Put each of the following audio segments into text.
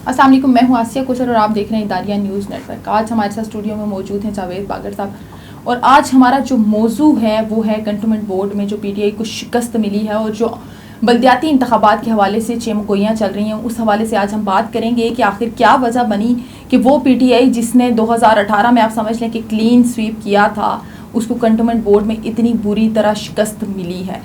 अस्सलाम वालेकुम, मैं हूँ आसिया कोसर और आप देख रहे हैं दारिया न्यूज़ नेटवर्क। आज हमारे साथ स्टूडियो में मौजूद हैं जावेद बागर साहब और आज हमारा जो मौजू है वो है कंटोनमेंट बोर्ड में जो पीटीआई को शिकस्त मिली है और जो बल्दियाती इंतखाबात के हवाले से चेमगोइयाँ चल रही हैं, उस हवाले से आज हम बात करेंगे कि आखिर क्या वजह बनी कि वो पीटीआई जिसने 2018 में आप समझ लें कि क्लीन स्वीप किया था, उसको कंटोनमेंट बोर्ड में इतनी बुरी तरह शिकस्त मिली है।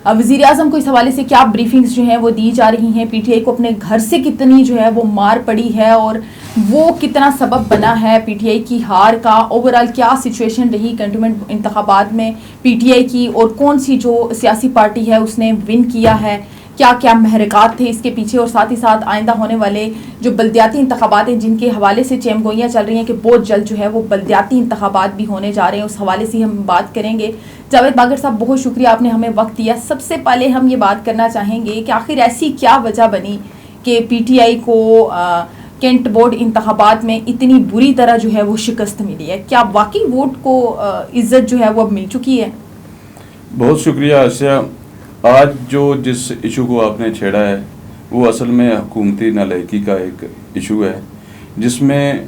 वज़ीर आज़म को इस हवाले से क्या ब्रीफिंग्स जो हैं वो दी जा रही हैं, पीटीआई को अपने घर से कितनी जो है वो मार पड़ी है और वो कितना सबब बना है पीटीआई की हार का, ओवरऑल क्या सिचुएशन रही कंटोनमेंट इंतखाबात में पीटीआई की और कौन सी जो सियासी पार्टी है उसने विन किया है, क्या क्या महरक़ात थे इसके पीछे, और साथ ही साथ आइंदा होने वाले जो बल्दियाती इंतखाबात हैं जिनके हवाले से चेमगोइयाँ चल रही हैं कि बहुत जल्द जो है वो बल्दियाती इंतखाबात भी होने जा रहे हैं, उस हवाले से हम बात करेंगे। जावेद बागर साहब, बहुत शुक्रिया आपने हमें वक्त दिया। सबसे पहले हम ये बात करना चाहेंगे कि आखिर ऐसी क्या वजह बनी कि पीटीआई को कैंट बोर्ड इंतखाबात में इतनी बुरी तरह जो है वो शिकस्त मिली है? क्या वाकई वोट को इज्जत जो है वो अब मिल चुकी है? बहुत शुक्रिया आसिया। आज जो जिस इशू को आपने छेड़ा है वो असल में हुकूमती नालायकी का एक इशू है, जिसमें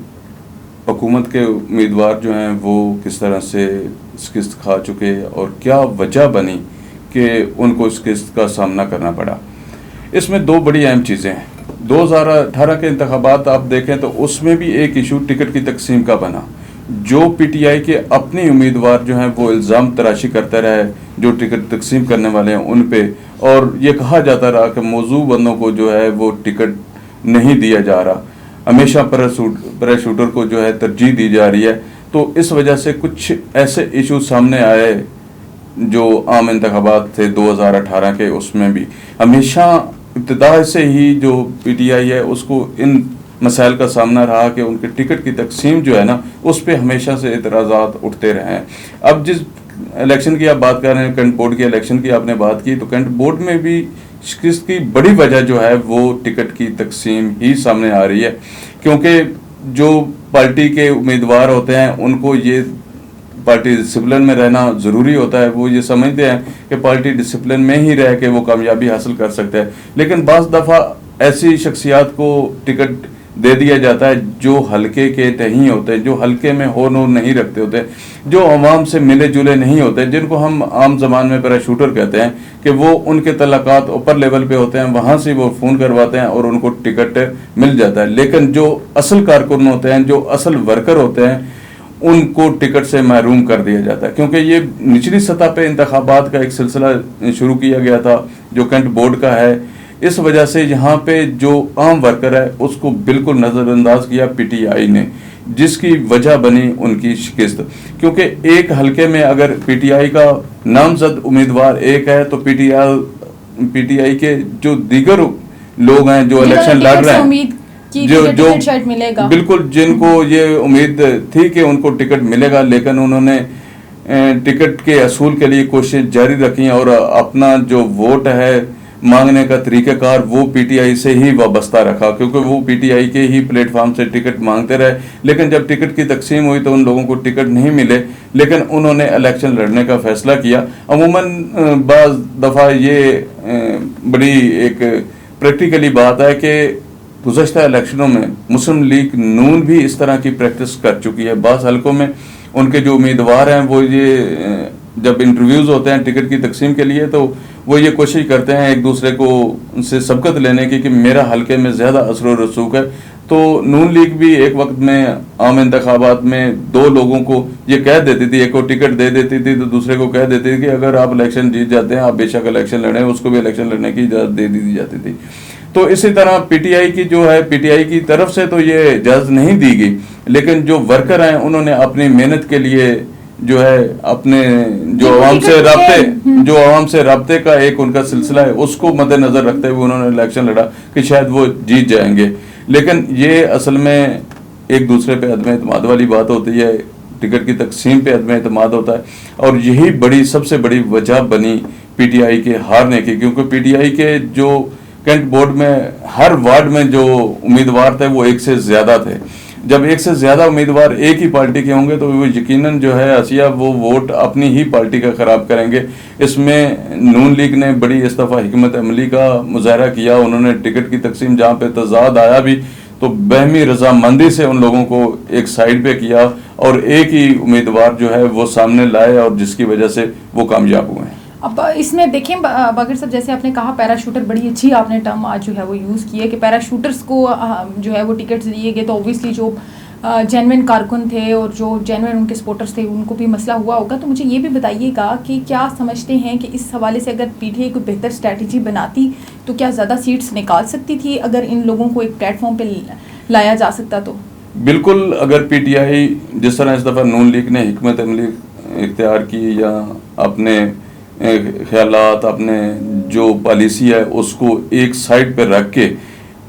हुकूमत के उम्मीदवार जो हैं वो किस तरह से शिकस्त खा चुके और क्या वजह बनी कि उनको इस शिकस्त का सामना करना पड़ा। इसमें दो बड़ी अहम चीज़ें हैं। 2018 के इंतखाबात आप देखें तो उसमें भी एक इशू टिकट की तकसीम का बना, जो पीटीआई के अपने उम्मीदवार जो हैं वो इल्ज़ाम तराशी करते रहे जो टिकट तकसीम करने वाले हैं उन पे, और ये कहा जाता रहा कि मौजूद बंदों को जो है वो टिकट नहीं दिया जा रहा, हमेशा पैराशूटर को जो है तरजीह दी जा रही है। तो इस वजह से कुछ ऐसे इशू सामने आए जो आम इंतखाबात थे 2018 के, उसमें भी हमेशा इब्तिदा से ही जो पीटीआई है उसको इन मसाइल का सामना रहा कि उनके टिकट की तकसीम जो है ना उस पर हमेशा से एतराज़ात उठते रहे हैं। अब जिस इलेक्शन की आप बात कर रहे हैं, कैंट बोर्ड के इलेक्शन की आपने बात की, तो कैंट बोर्ड में भी इसकी बड़ी वजह जो है वो टिकट की तकसीम ही सामने आ रही है, क्योंकि जो पार्टी के उम्मीदवार होते हैं उनको ये पार्टी डिसिप्लिन में रहना ज़रूरी होता है। वो ये समझते हैं कि पार्टी डिसिप्लिन में ही रह के वो कामयाबी हासिल कर सकते हैं, लेकिन बाज़ दफ़ा ऐसी शख्सियात को टिकट दे दिया जाता है जो हल्के के नहीं होते, जो हल्के में हो नूर नहीं रखते होते, जो अवाम से मिले जुले नहीं होते, जिनको हम आम जबान में पैराशूटर कहते हैं कि वो उनके तल्लुकात ऊपर लेवल पे होते हैं, वहाँ से वो फ़ोन करवाते हैं और उनको टिकट मिल जाता है। लेकिन जो असल कारकुन होते हैं, जो असल वर्कर होते हैं, उनको टिकट से महरूम कर दिया जाता है, क्योंकि ये निचली सतह पे इंतखाबात का एक सिलसिला शुरू किया गया था जो कैंट बोर्ड का है। इस वजह से यहाँ पे जो आम वर्कर है उसको बिल्कुल नज़रअंदाज किया पीटीआई ने, जिसकी वजह बनी उनकी शिकस्त। क्योंकि एक हलके में अगर पीटीआई का नामजद उम्मीदवार एक है तो पीटीआई के जो दीगर लोग हैं जो इलेक्शन लड़ रहे हैं, जो मिलेगा, बिल्कुल जिनको ये उम्मीद थी कि उनको टिकट मिलेगा, लेकिन उन्होंने टिकट के असूल के लिए कोशिश जारी रखी और अपना जो वोट है मांगने का तरीक़ाकार वो पीटीआई से ही वाबस्ता रखा, क्योंकि वो पीटीआई के ही प्लेटफॉर्म से टिकट मांगते रहे। लेकिन जब टिकट की तकसीम हुई तो उन लोगों को टिकट नहीं मिले, लेकिन उन्होंने इलेक्शन लड़ने का फैसला किया। अमूमन बाज़ दफ़ा ये बड़ी एक प्रैक्टिकली बात है कि गुज़श्ता इलेक्शनों में मुस्लिम लीग नून भी इस तरह की प्रैक्टिस कर चुकी है। बाज़ हलकों में उनके जो उम्मीदवार हैं वो ये जब इंटरव्यूज़ होते हैं टिकट की तकसीम के लिए तो वो ये कोशिश करते हैं एक दूसरे को उनसे सबकत लेने की कि मेरा हलके में ज़्यादा असर व रसूख है। तो नून लीग भी एक वक्त में आम इंतखाबात में दो लोगों को ये कह देती थी, एक को टिकट दे देती थी तो दूसरे को कह देती थी कि अगर आप इलेक्शन जीत जाते हैं आप बेशक इलेक्शन लड़ें, उसको भी इलेक्शन लड़ने की इजाज़त दे दी जाती थी। तो इसी तरह पीटीआई की जो है, पीटीआई की तरफ से तो ये इजाज़त नहीं दी गई, लेकिन जो वर्कर हैं उन्होंने अपनी मेहनत के लिए जो है अपने जो आवाम से रब्ते का एक उनका सिलसिला है उसको मद्देनजर रखते हुए उन्होंने इलेक्शन लड़ा कि शायद वो जीत जाएंगे। लेकिन ये असल में एक दूसरे पे अदम एतमाद वाली बात होती है, टिकट की तकसीम पे अदम एतमाद होता है, और यही सबसे बड़ी वजह बनी पीटीआई के हारने की, क्योंकि पीटीआई के जो कैंट बोर्ड में हर वार्ड में जो उम्मीदवार थे वो एक से ज़्यादा थे। जब एक से ज़्यादा उम्मीदवार एक ही पार्टी के होंगे तो वो यकीनन जो है आसिया वो वोट अपनी ही पार्टी का ख़राब करेंगे। इसमें नून लीग ने बड़ी इस दफ़ा हिकमत अमली का मुजाहरा किया। उन्होंने टिकट की तकसीम जहाँ पे तजाद आया भी तो बहमी रजामंदी से उन लोगों को एक साइड पे किया और एक ही उम्मीदवार जो है वो सामने लाए और जिसकी वजह से वो कामयाब हुए हैं। अब इसमें देखें बागर साहब, जैसे आपने कहा पैराशूटर, बड़ी अच्छी आपने टर्म आज जो है वो यूज़ की है कि पैराशूटर्स को जो है वो टिकट्स दिए गए, तो ऑब्वियसली जो जेन्युइन कारकुन थे और जो जेन्युइन उनके सपोर्टर्स थे उनको भी मसला हुआ होगा। तो मुझे ये भी बताइएगा कि क्या समझते हैं कि इस हवाले से अगर पीटीआई कोई बेहतर स्ट्रैटेजी बनाती तो क्या ज़्यादा सीट्स निकाल सकती थी अगर इन लोगों को एक प्लेटफॉर्म पे लाया जा सकता? तो बिल्कुल, अगर पीटीआई जिस तरह इस दफ़ा नून लीग ने हिकमत अमली इख्तियार की या अपने ख्यालात, अपने जो पॉलिसी है उसको एक साइड पर रख के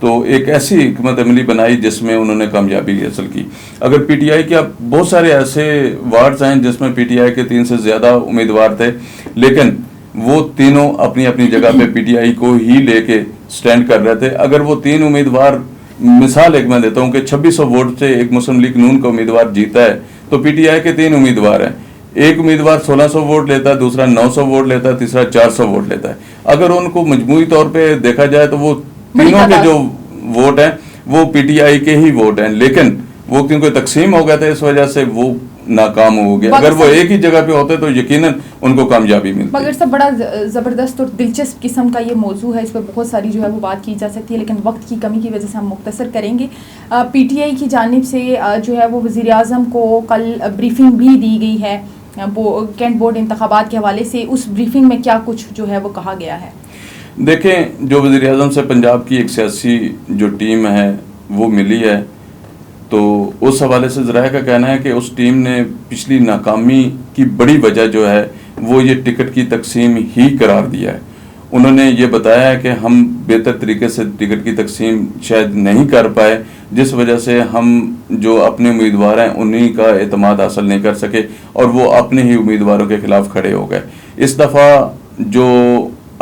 तो एक ऐसी हिकमत अमली बनाई जिसमें उन्होंने कामयाबी हासिल की। अगर पीटीआई के अब बहुत सारे ऐसे वार्ड्स हैं जिसमें पीटीआई के 3 से ज़्यादा उम्मीदवार थे, लेकिन वो तीनों अपनी अपनी जगह पे पीटीआई को ही लेके स्टैंड कर रहे थे। अगर वो 3 उम्मीदवार, मिसाल एक मैं देता हूँ कि 2600 वोट से एक मुस्लिम लीग नून का उम्मीदवार जीता है तो पीटीआई के 3 उम्मीदवार हैं। एक उम्मीदवार 1600 वोट लेता है, दूसरा 900 वोट लेता है, तीसरा 400 वोट लेता है। अगर उनको मजमूई तौर पे देखा जाए तो वो तीनों के जो वोट हैं वो पीटीआई के ही वोट हैं, लेकिन वो क्योंकि तकसीम हो गया था इस वजह से वो नाकाम हो गया। अगर वो एक ही जगह पे होते तो यकीनन उनको कामयाबी मिलती। मगर सब बड़ा ज़बरदस्त और दिलचस्प किस्म का ये मौजू है, इस पर बहुत सारी जो है वो बात की जा सकती है, लेकिन वक्त की कमी की वजह से हम मुख्तसर करेंगे। पीटीआई की जानिब से जो है वो वज़ीर आज़म को कल ब्रीफिंग भी दी गई है कैंट बोर्ड इंतखाबात के हवाले से। उस ब्रीफिंग में क्या कुछ जो है वो कहा गया है? देखें, जो वज़ीर आज़म से पंजाब की एक सियासी जो टीम है वो मिली है, तो उस हवाले से ज़राए का कहना है कि उस टीम ने पिछली नाकामी की बड़ी वजह जो है वो ये टिकट की तकसीम ही करार दिया है। उन्होंने ये बताया है कि हम बेहतर तरीके से टिकट की तकसीम शायद नहीं कर पाए, जिस वजह से हम जो अपने उम्मीदवार हैं उन्हीं का एतमाद हासिल नहीं कर सके और वो अपने ही उम्मीदवारों के खिलाफ खड़े हो गए। इस दफ़ा जो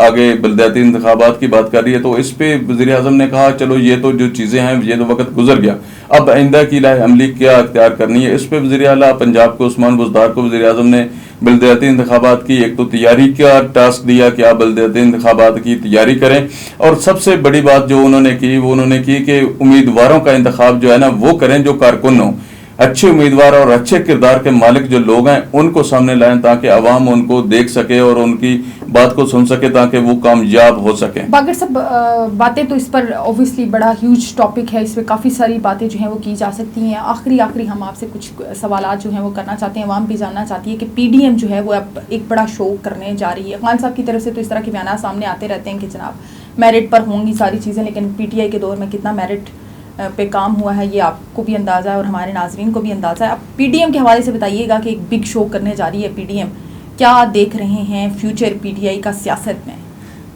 आगे बलदियाती इंतखाबात की बात कर रही है तो इस पे वज़ीर आज़म ने कहा चलो ये तो जो चीज़ें हैं ये तो वक्त गुजर गया, अब आइंदा की राह अमली क्या अख्तियार करनी है। इस पे वज़ीर आला पंजाब को उस्मान बुज़दार को वज़ीर आज़म ने बलदियाती इंतखाबात की एक तो तैयारी का टास्क दिया कि आप बलदियाती इंतखाबात की तैयारी करें, और सबसे बड़ी बात जो उन्होंने की वो उन्होंने की कि उम्मीदवारों का इंतखाब जो है ना वो करें जो कारकुन हो, अच्छे उम्मीदवार और अच्छे किरदार के मालिक जो लोग हैं उनको सामने लाएं ताकि आवाम उनको देख सके और उनकी बात को सुन सके ताकि वो कामयाब हो सके। बाकी सब बातें तो इस पर ऑब्वियसली बड़ा ह्यूज टॉपिक है, इस पर काफ़ी सारी बातें जो हैं वो की जा सकती हैं। आखिरी हम आपसे कुछ सवाल जो हैं वो करना चाहते हैं। आवाम भी जानना चाहती है कि पीडीएम जो है वो अब एक बड़ा शो करने जा रही है। खान साहब की तरफ से तो इस तरह के बयान सामने आते रहते हैं कि जनाब मेरिट पर होंगी सारी चीज़ें, लेकिन पीटीआई के दौर में कितना मेरिट पे काम हुआ है ये आपको भी अंदाज़ा है और हमारे नाजरीन को भी अंदाज़ा है। अब पीडीएम के हवाले से बताइएगा कि एक बिग शो करने जा रही है पीडीएम, क्या देख रहे हैं फ्यूचर पीटीआई का सियासत में?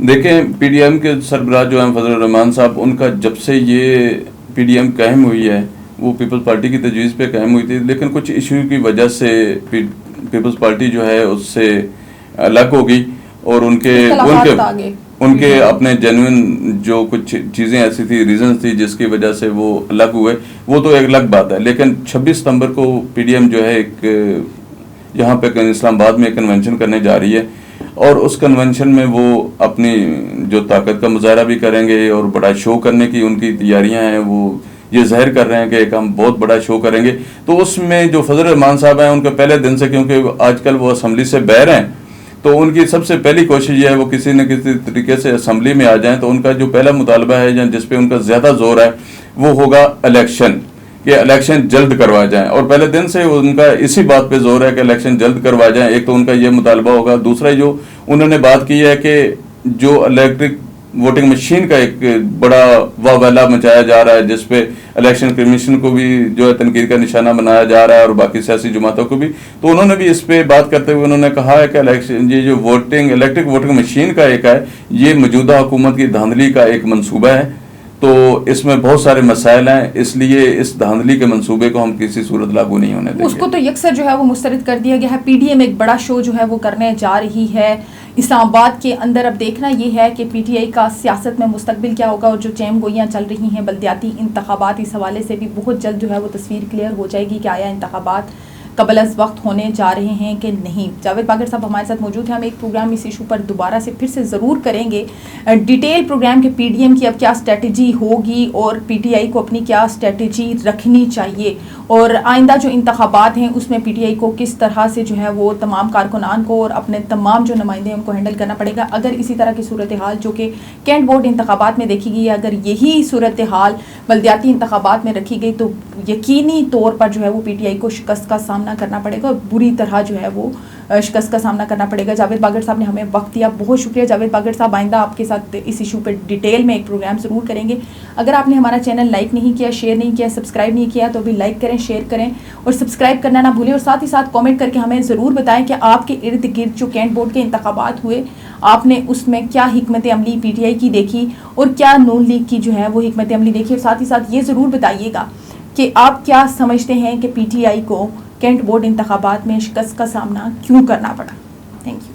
देखें, पीडीएम के सरबराह जो हैं फजल रहमान साहब, उनका जब से ये पीडीएम कायम हुई है वो पीपल्स पार्टी की तजवीज़ पे कायम हुई थी, लेकिन कुछ इशू की वजह से पीपल्स पार्टी जो है उससे अलग हो गई और उनके अपने जेन्युइन जो कुछ चीज़ें ऐसी थी, रीजंस थी जिसकी वजह से वो अलग हुए, वो तो एक अलग बात है। लेकिन 26 सितंबर को पीडीएम जो है एक यहाँ पे इस्लामाबाद में एक कन्वेंशन करने जा रही है और उस कन्वेंशन में वो अपनी जो ताकत का मुजाहरा भी करेंगे और बड़ा शो करने की उनकी तैयारियां हैं, वो ये ज़ाहिर कर रहे हैं कि एक हम बहुत बड़ा शो करेंगे। तो उसमें जो फजल रहमान साहब हैं उनके पहले दिन से, क्योंकि आजकल वो असम्बली से बाहर हैं, तो उनकी सबसे पहली कोशिश ये है वो किसी न किसी तरीके से असम्बली में आ जाएं। तो उनका जो पहला मुतालबा है या जिस पे उनका ज़्यादा जोर है वो होगा इलेक्शन, कि इलेक्शन जल्द करवाए जाएं, और पहले दिन से उनका इसी बात पे जोर है कि इलेक्शन जल्द करवाए जाएं। एक तो उनका ये मुतालबा होगा, दूसरा जो उन्होंने बात की है कि जो इलेक्ट्रिक वोटिंग मशीन का एक बड़ा वाहवाला मचाया जा रहा है जिसपे इलेक्शन कमीशन को भी जो है तनकीद का निशाना बनाया जा रहा है और बाकी सियासी जमातों को भी। तो उन्होंने भी इस पे बात करते हुए उन्होंने कहा है कि इलेक्शन ये जो इलेक्ट्रिक वोटिंग मशीन का एक है, ये मौजूदा हुकूमत की धांधली का एक मंसूबा है, तो इसमें बहुत सारे मसाइल हैं, इसलिए इस धांधली के मंसूबे को हम किसी सूरत लागू नहीं होने देंगे। उसको तो यकसर जो है वो मुस्तरद कर दिया गया है। पीडीएम एक बड़ा शो जो है वो करने जा रही है, इस्लामाबाद के अंदर अब देखना ये है कि पीटीआई का सियासत में मुस्तकबिल क्या होगा, और जो चैम गोइयाँ चल रही हैं बल्दियाती इंतखाबात, इस हवाले से भी बहुत जल्द जो है वो तस्वीर क्लियर हो जाएगी कि आया इंतखाबात कबल अज़ वक्त होने जा रहे हैं कि नहीं। जावेद बागर साहब हमारे साथ मौजूद हैं। हम एक प्रोग्राम इस इशू पर दोबारा से फिर से ज़रूर करेंगे, डिटेल प्रोग्राम के पीडीएम की अब क्या स्ट्रेटजी होगी और पीटीआई को अपनी क्या स्ट्रेटजी रखनी चाहिए, और आइंदा जो इंतखाबात हैं उसमें पीटीआई को किस तरह से जो है वो तमाम कारकुनान को और अपने तमाम जो नुमाइंदे हैं उनको हैंडल करना पड़ेगा। अगर इसी तरह की सूरत हाल जो कि कैंट बोर्ड इंतखाबात में देखी गई है, अगर यही सूरत हाल बल्दियाती इंतखाबात में रखी गई तो यकीनी तौर पर जो है वो पीटीआई को शिकस्त का सामना करना पड़ेगा और बुरी तरह जो है वो शिकस्त का सामना करना पड़ेगा। जावेद बागर साहब ने हमें वक्त दिया, बहुत शुक्रिया जावेद बागर साहब। आइंदा आपके साथ इस इशू पर डिटेल में एक प्रोग्राम ज़रूर करेंगे। अगर आपने हमारा चैनल लाइक नहीं किया, शेयर नहीं किया, सब्सक्राइब नहीं किया तो अभी लाइक करें, शेयर करें और सब्सक्राइब करना ना भूलें, और साथ ही साथ कमेंट करके हमें ज़रूर बताएं कि आपके इर्द गिर्द जो कैंट बोर्ड के इंतखाबात हुए आपने उसमें क्या हिकमत अमली पीटीआई की देखी और क्या नून लीग की जो है वो हिकमत अमली देखी, और साथ ही साथ ये ज़रूर बताइएगा कि आप क्या समझते हैं कि पीटीआई को कैंट बोर्ड इंतखाबात में शिकस्त का सामना क्यों करना पड़ा। Thank you.